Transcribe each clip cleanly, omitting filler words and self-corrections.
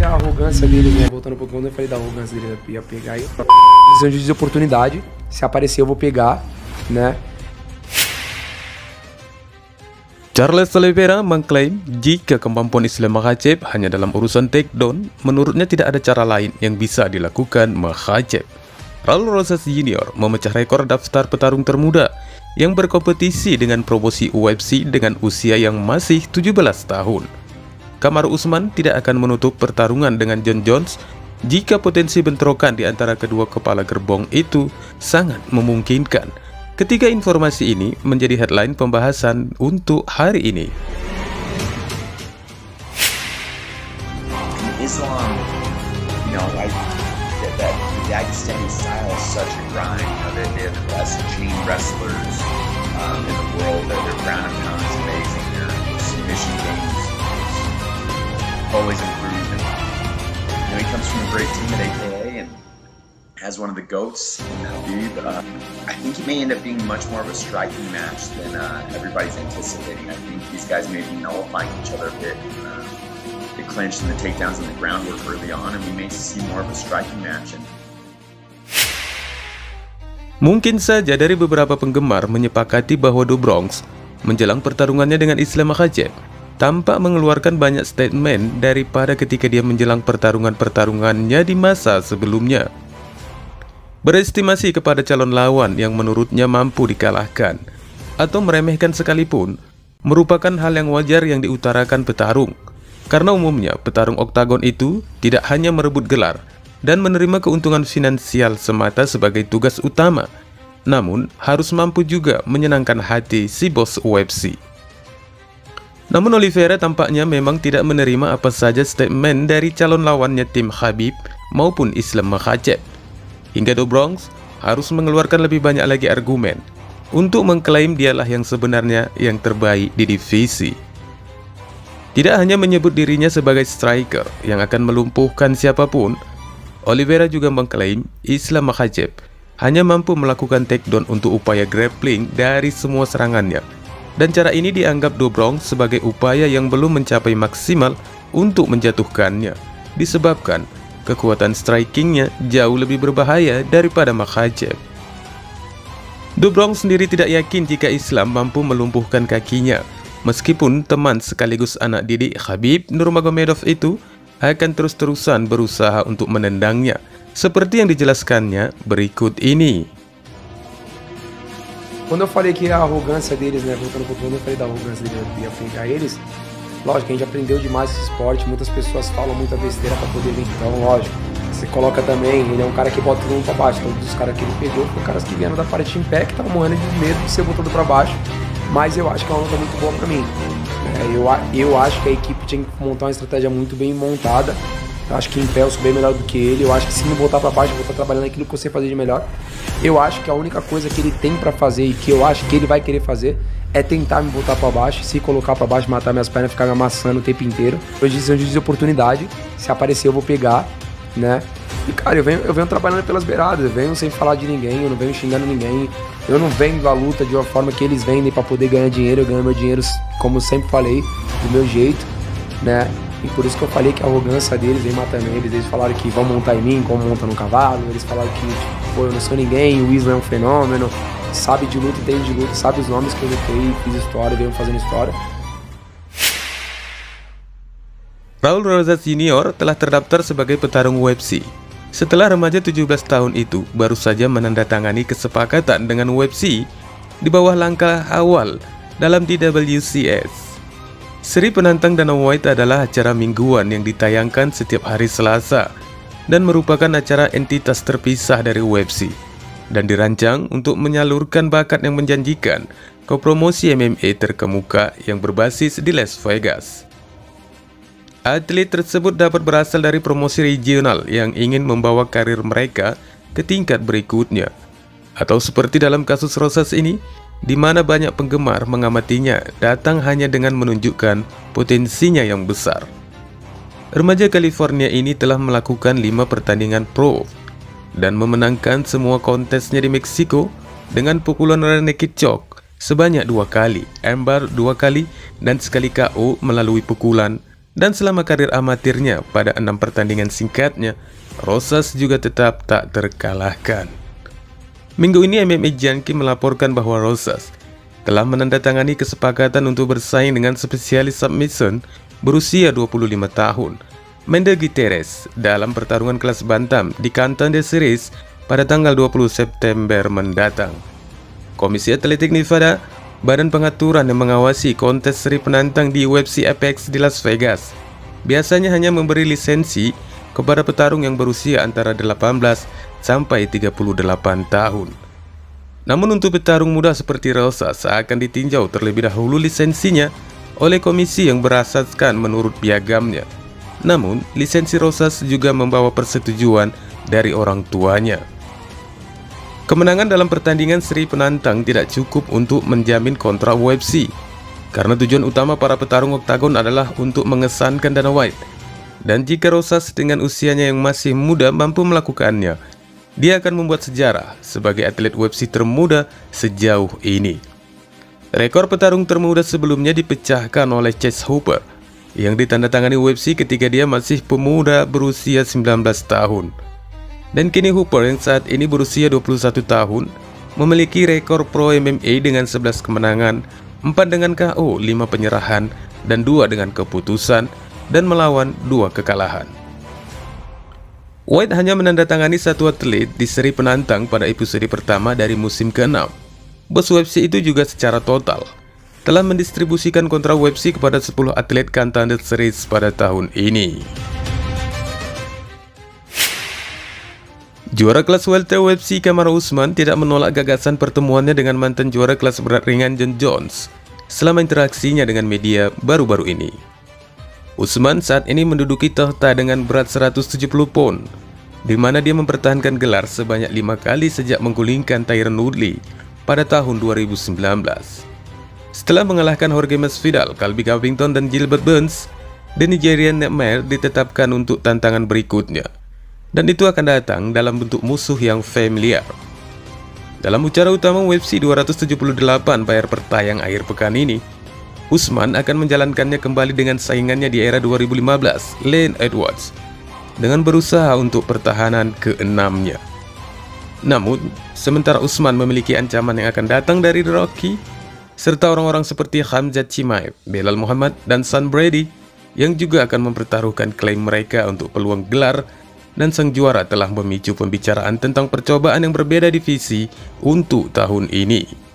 a arrogância deles, né? Voltando um pouco, quando eu falei da arrogância deles, eu ia pegar aí. Visão de oportunidade. Se aparecer, eu vou pegar, né? Charles Oliveira mengklaim jika kemampuan Islam Makhachev hanya dalam urusan takedown, menurutnya tidak ada cara lain yang bisa dilakukan Makhachev. Raul Rosas Jr. memecah rekor daftar petarung termuda yang berkompetisi dengan promosi UFC dengan usia yang masih 17 tahun. Kamaru Usman tidak akan menutup pertarungan dengan Jon Jones jika potensi bentrokan di antara kedua kepala gerbong itu sangat memungkinkan. Ketiga informasi ini menjadi headline pembahasan untuk hari ini. Islam, like that Dagestani style is such a grind. They're the best chain wrestlers in the world. Their ground and pound is amazing. Their submission games always improving. He comes from a great team at AKA and has one of the GOATs in Khabib. I think it may end up being much more of a striking match than everybody's anticipating. I think these guys may be nullifying each other a bit. The clinch and the takedowns and the groundwork early on, and we may see more of a striking match. Mungkin saja dari beberapa penggemar menyepakati bahwa Do Bronx menjelang pertarungannya dengan Islam Makhachev tampak mengeluarkan banyak statement daripada ketika dia menjelang pertarungannya di masa sebelumnya. Berestimasi kepada calon lawan yang menurutnya mampu dikalahkan atau meremehkan sekalipun merupakan hal yang wajar yang diutarakan petarung, karena umumnya petarung oktagon itu tidak hanya merebut gelar dan menerima keuntungan finansial semata sebagai tugas utama, namun harus mampu juga menyenangkan hati si bos UFC. Namun Oliveira tampaknya memang tidak menerima apa saja statement dari calon lawannya tim Khabib maupun Islam Makhachev. Hingga Do Bronx harus mengeluarkan lebih banyak lagi argumen untuk mengklaim dialah yang sebenarnya yang terbaik di divisi. Tidak hanya menyebut dirinya sebagai striker yang akan melumpuhkan siapapun, Oliveira juga mengklaim Islam Makhachev hanya mampu melakukan takedown untuk upaya grappling dari semua serangannya. Dan cara ini dianggap Do Bronx sebagai upaya yang belum mencapai maksimal untuk menjatuhkannya, disebabkan kekuatan strikingnya jauh lebih berbahaya daripada Makhachev. Do Bronx sendiri tidak yakin jika Islam mampu melumpuhkan kakinya, meskipun teman sekaligus anak didik Khabib Nurmagomedov itu akan terus-terusan berusaha untuk menendangnya, seperti yang dijelaskannya berikut ini. Quando eu falei que a arrogância deles, né, voltando um pouco, quando eu falei da arrogância deles, eu ia pegar eles, lógico, a gente aprendeu demais esse esporte, muitas pessoas falam muita besteira pra poder vir, então, lógico, você coloca também, ele é um cara que bota todo mundo pra baixo, todos os caras que ele pegou foram caras que vieram da parte em pé, que estavam morrendo de medo de ser botado pra baixo, mas eu acho que é uma luta muito boa pra mim. Eu acho que a equipe tinha que montar uma estratégia muito bem montada. Eu acho que em pé eu sou bem melhor do que ele. Eu acho que se me botar pra baixo, eu vou estar trabalhando naquilo que eu sei fazer de melhor. Eu acho que a única coisa que ele tem pra fazer e que eu acho que ele vai querer fazer é tentar me botar pra baixo. Se colocar pra baixo, matar minhas pernas, ficar me amassando o tempo inteiro. Eu disse oportunidade. Se aparecer, eu vou pegar, né? E cara, eu venho trabalhando pelas beiradas. Eu venho sem falar de ninguém, eu não venho xingando ninguém. Eu não vendo a luta de uma forma que eles vendem pra poder ganhar dinheiro. Eu ganho meu dinheiro, como eu sempre falei, do meu jeito, né? E por isso que eu falei que a arrogância deles vem matando eles. Eles falaram que vão montar em mim como monta no cavalo. Eles falaram que, tipo, eu não sou ninguém, o Isla é um fenômeno. Sabe de luta, entende de luta, sabe os nomes que eu lutei, fiz história, venho fazendo história. Raul Rosas Jr. telah terdaftar sebagai petarung UFC. Setelah remaja 17 tahun itu baru saja menandatangani kesepakatan dengan UFC di bawah langkah awal dalam DWCS. Seri penantang Dana White adalah acara mingguan yang ditayangkan setiap hari Selasa dan merupakan acara entitas terpisah dari UFC dan dirancang untuk menyalurkan bakat yang menjanjikan ke promosi MMA terkemuka yang berbasis di Las Vegas. Atlet tersebut dapat berasal dari promosi regional yang ingin membawa karir mereka ke tingkat berikutnya, atau seperti dalam kasus Rosas ini, di mana banyak penggemar mengamatinya datang hanya dengan menunjukkan potensinya yang besar. Remaja California ini telah melakukan 5 pertandingan pro dan memenangkan semua kontesnya di Meksiko dengan pukulan rear naked choke sebanyak 2 kali, armbar 2 kali, dan sekali KO melalui pukulan Dan selama karir amatirnya pada 6 pertandingan singkatnya, Rosas juga tetap tak terkalahkan. Minggu ini MMA Junkie melaporkan bahwa Rosas telah menandatangani kesepakatan untuk bersaing dengan spesialis submission berusia 25 tahun, Mende Gutierrez, dalam pertarungan kelas bantam di Contender Series pada tanggal 20 September mendatang. Komisi Atletik Nevada, badan pengaturan yang mengawasi kontes seri penantang di UFC Apex di Las Vegas, biasanya hanya memberi lisensi kepada petarung yang berusia antara 18 sampai 38 tahun. Namun untuk petarung muda seperti Rosas akan ditinjau terlebih dahulu lisensinya oleh komisi yang berasaskan menurut piagamnya. Namun, lisensi Rosas juga membawa persetujuan dari orang tuanya. Kemenangan dalam pertandingan seri penantang tidak cukup untuk menjamin kontrak UFC, karena tujuan utama para petarung oktagon adalah untuk mengesankan Dana White. Dan jika Rosas dengan usianya yang masih muda mampu melakukannya, dia akan membuat sejarah sebagai atlet UFC termuda sejauh ini. Rekor petarung termuda sebelumnya dipecahkan oleh Chase Hooper yang ditandatangani UFC ketika dia masih pemuda berusia 19 tahun. Dan kini Hooper yang saat ini berusia 21 tahun memiliki rekor pro MMA dengan 11 kemenangan, 4 dengan KO, 5 penyerahan, dan 2 dengan keputusan, dan melawan 2 kekalahan. White hanya menandatangani 1 atlet di seri penantang pada episode pertama dari musim ke-6. Bos UFC itu juga secara total telah mendistribusikan kontrak UFC kepada 10 atlet Contender Series pada tahun ini. Juara kelas welter UFC Kamaru Usman tidak menolak gagasan pertemuannya dengan mantan juara kelas berat ringan Jon Jones selama interaksinya dengan media baru-baru ini. Usman saat ini menduduki tahta dengan berat 170 pound, di mana dia mempertahankan gelar sebanyak 5 kali sejak menggulingkan Tyron Woodley pada tahun 2019. Setelah mengalahkan Jorge Masvidal, Colby Covington, dan Gilbert Burns, The Nigerian Nightmare ditetapkan untuk tantangan berikutnya, dan itu akan datang dalam bentuk musuh yang familiar. Dalam acara utama UFC 278 bayar pertayang akhir pekan ini, Usman akan menjalankannya kembali dengan saingannya di era 2015, Leon Edwards, dengan berusaha untuk pertahanan ke-6-nya. Namun, sementara Usman memiliki ancaman yang akan datang dari The Rocky, serta orang-orang seperti Khamzat Chimaev, Belal Muhammad, dan Sean Brady, yang juga akan mempertaruhkan klaim mereka untuk peluang gelar, dan sang juara telah memicu pembicaraan tentang percobaan yang berbeda divisi untuk tahun ini.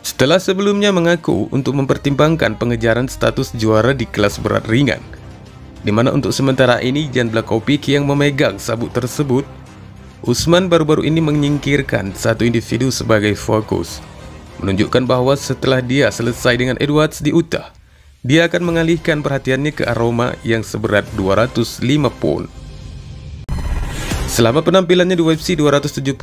Setelah sebelumnya mengaku untuk mempertimbangkan pengejaran status juara di kelas berat ringan, di mana untuk sementara ini Jan Blachowicz yang memegang sabuk tersebut, Usman baru-baru ini menyingkirkan satu individu sebagai fokus, menunjukkan bahwa setelah dia selesai dengan Edwards di Utah, dia akan mengalihkan perhatiannya ke Aroma yang seberat 205 pound. Selama penampilannya di UFC 278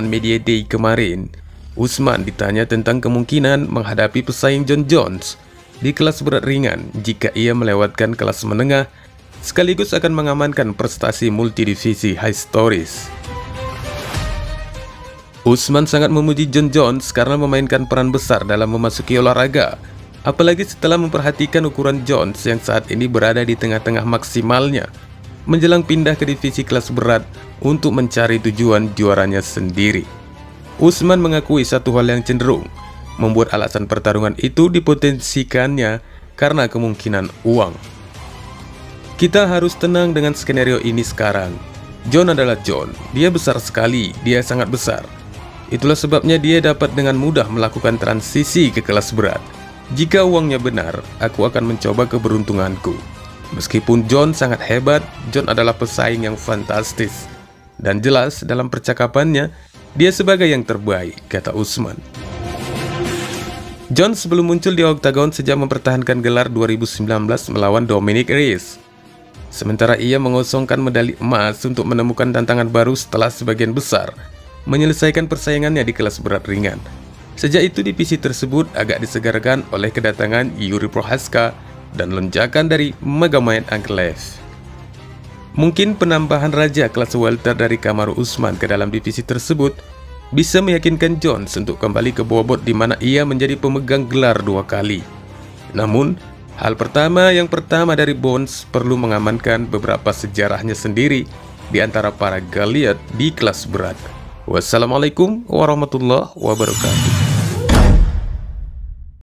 Media Day kemarin, Usman ditanya tentang kemungkinan menghadapi pesaing Jon Jones di kelas berat ringan jika ia melewatkan kelas menengah, sekaligus akan mengamankan prestasi multidivisi High Stories. Usman sangat memuji Jon Jones karena memainkan peran besar dalam memasuki olahraga, apalagi setelah memperhatikan ukuran Jones yang saat ini berada di tengah-tengah maksimalnya, menjelang pindah ke divisi kelas berat untuk mencari tujuan juaranya sendiri. Usman mengakui satu hal yang cenderung membuat alasan pertarungan itu dipotensikannya karena kemungkinan uang. Kita harus tenang dengan skenario ini sekarang. Jon adalah Jon, dia besar sekali, dia sangat besar. Itulah sebabnya dia dapat dengan mudah melakukan transisi ke kelas berat. Jika uangnya benar, aku akan mencoba keberuntunganku. Meskipun Jon sangat hebat, Jon adalah pesaing yang fantastis. Dan jelas dalam percakapannya, dia sebagai yang terbaik, kata Usman. Jon sebelum muncul di oktagon sejak mempertahankan gelar 2019 melawan Dominic Reyes. Sementara ia mengosongkan medali emas untuk menemukan tantangan baru setelah sebagian besar menyelesaikan persaingannya di kelas berat ringan. Sejak itu divisi tersebut agak disegarkan oleh kedatangan Yuri Prochazka dan lonjakan dari Magomed Ankalaev. Mungkin penambahan raja kelas welter dari Kamaru Usman ke dalam divisi tersebut bisa meyakinkan Jones untuk kembali ke bobot di mana ia menjadi pemegang gelar 2 kali. Namun, Hal yang pertama dari Bones perlu mengamankan beberapa sejarahnya sendiri di antara para Goliath di kelas berat. Wassalamualaikum warahmatullahi wabarakatuh.